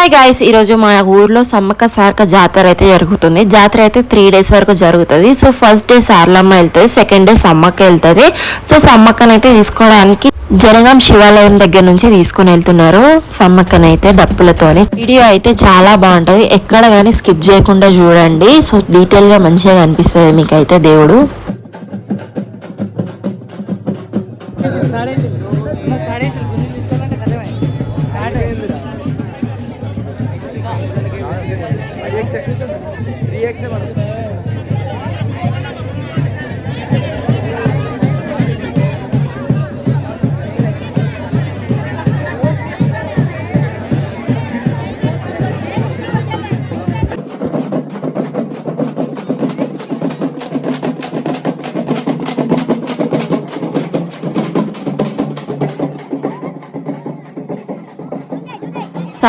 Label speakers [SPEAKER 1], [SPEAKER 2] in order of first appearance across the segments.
[SPEAKER 1] Hi guys, ఈరోజు మా ఊర్లో సమ్మక్క సారక్క జాతర అయితే జరుగుతుంది. జాతర అయితే 3 days వరకు జరుగుతుంది. సో ఫస్ట్ డే సారలమ్మ వెళ్తుంది, సెకండ్ డే సమ్మక్క వెళ్తుంది. సో సమ్మక్కనైతే తీసుకోవడానికి జనగాం శివాలయం దగ్గర నుంచి తీసుకుని వెళ్తున్నారు సమ్మక్కనైతే డప్పులతోని. వీడియో అయితే చాలా బాగుంటది, ఎక్కడ కానీ స్కిప్ చేయకుండా చూడండి. సో డీటెయిల్ గా మంచిగా కనిపిస్తుంది మీకైతే దేవుడు.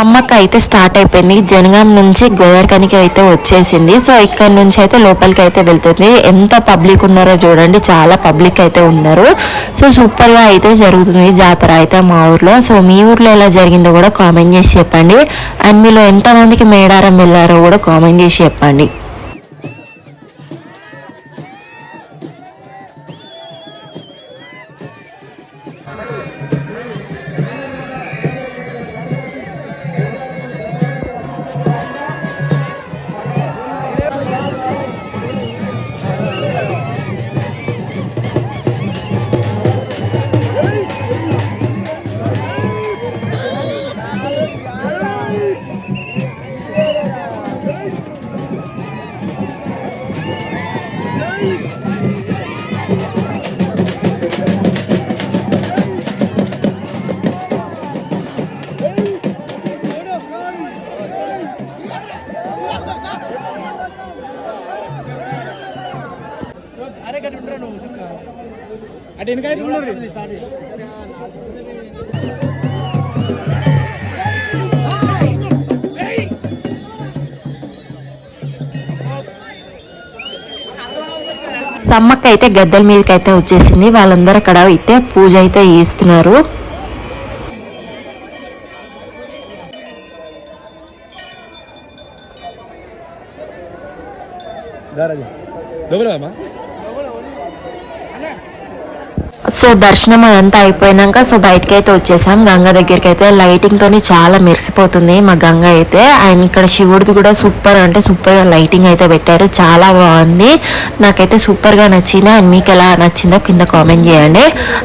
[SPEAKER 1] సమ్మక్క అయితే స్టార్ట్ అయిపోయింది. జనగాం నుంచి గోవర్కనికి అయితే వచ్చేసింది. సో ఇక్కడ నుంచి అయితే లోపలికి అయితే వెళ్తుంది. ఎంత పబ్లిక్ ఉన్నారో చూడండి, చాలా పబ్లిక్ అయితే ఉన్నారు. సో సూపర్ గా అయితే జరుగుతుంది జాతర అయితే మా ఊర్లో. సో మీ ఊర్లో ఎలా జరిగిందో కూడా కామెంట్ చేసి చెప్పండి. అండ్ మీలో ఎంతమందికి మేడారం వెళ్ళారో కూడా కామెంట్ చేసి చెప్పండి. సమ్మక్క అయితే గద్దెల మీదకి అయితే వచ్చేసింది. వాళ్ళందరూ అక్కడ అయితే పూజ అయితే చేస్తున్నారు. సో దర్శనం అదంతా అయిపోయినాక సో బయటకి అయితే వచ్చేసాం. గంగ దగ్గరికి అయితే లైటింగ్ తోని చాలా మెరిసిపోతుంది మా గంగ అయితే. అండ్ ఇక్కడ శివుడిది కూడా సూపర్ అంటే సూపర్ గా లైటింగ్ అయితే పెట్టారు, చాలా బాగుంది. నాకైతే సూపర్ గా నచ్చింది. అండ్ మీకు ఎలా నచ్చిందో కింద కామెంట్ చేయండి.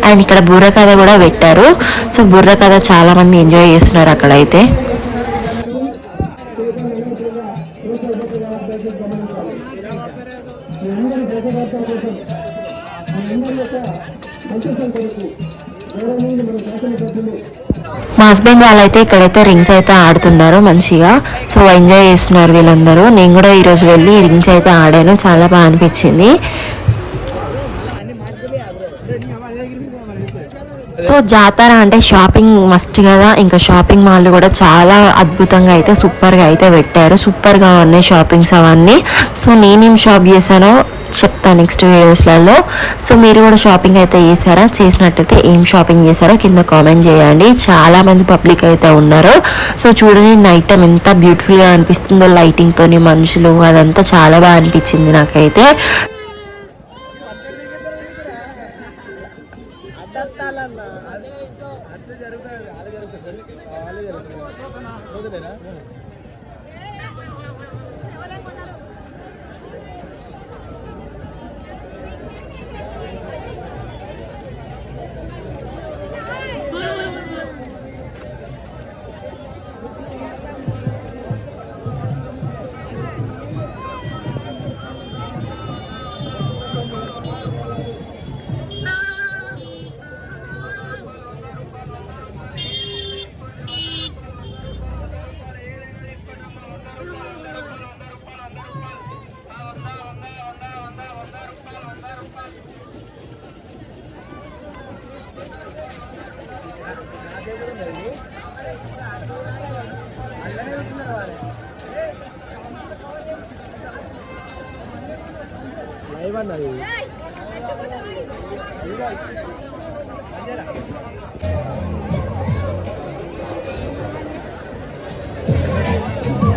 [SPEAKER 1] అండ్ ఇక్కడ బుర్ర కథ కూడా పెట్టారు. సో బుర్ర కథ చాలా మంది ఎంజాయ్ చేస్తున్నారు అక్కడైతే. మా హస్బెండ్ వాళ్ళైతే ఇక్కడైతే రింగ్స్ అయితే ఆడుతున్నారు మంచిగా. సో ఎంజాయ్ చేస్తున్నారు వీళ్ళందరూ. నేను కూడా ఈరోజు వెళ్ళి రింగ్స్ అయితే ఆడాను, చాలా బాగా అనిపించింది. సో జాతర అంటే షాపింగ్ మస్ట్ కదా, ఇంకా షాపింగ్ మాల్ కూడా చాలా అద్భుతంగా అయితే సూపర్గా అయితే పెట్టారు. సూపర్గా ఉన్నాయి షాపింగ్స్ అవన్నీ. సో నేనేం షాప్ చేశానో చెప్తాను నెక్స్ట్ వీడియోస్లలో. సో మీరు కూడా షాపింగ్ అయితే చేశారా? చేసినట్టయితే ఏం షాపింగ్ చేశారో కింద కామెంట్ చేయండి. చాలా మంది పబ్లిక్ అయితే ఉన్నారు. సో చూడండి నైట్ టైం ఎంత బ్యూటిఫుల్గా అనిపిస్తుందో లైటింగ్ తోని, మనుషులు అదంతా చాలా బాగా అనిపించింది నాకైతే. లైవ్ అన్నది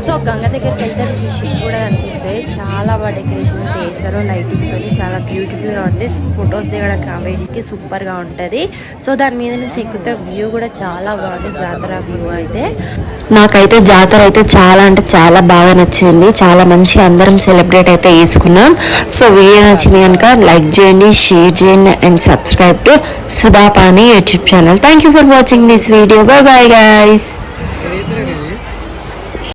[SPEAKER 1] సో గంగ దగ్గరికి వెళ్తే మీకు షిప్ కూడా కనిపిస్తాయి. చాలా బాగా డెకరేషన్ అయితే వేస్తారు లైటింగ్తో, చాలా బ్యూటిఫుల్గా ఉంది. ఫొటోస్ దిగడానికి వేడికి సూపర్గా ఉంటుంది. సో దాని మీద నుంచి ఎక్కితే వ్యూ కూడా చాలా బాగుంది, జాతర వ్యూ అయితే. నాకైతే జాతర అయితే చాలా అంటే చాలా బాగా నచ్చింది. చాలా మంచి అందరం సెలబ్రేట్ అయితే చేసుకున్నాం. సో వీడియో నచ్చింది కనుక లైక్ చేయండి, షేర్ చేయండి and subscribe to Sudhapani YouTube channel. Thank you for watching this video. Bye bye guys.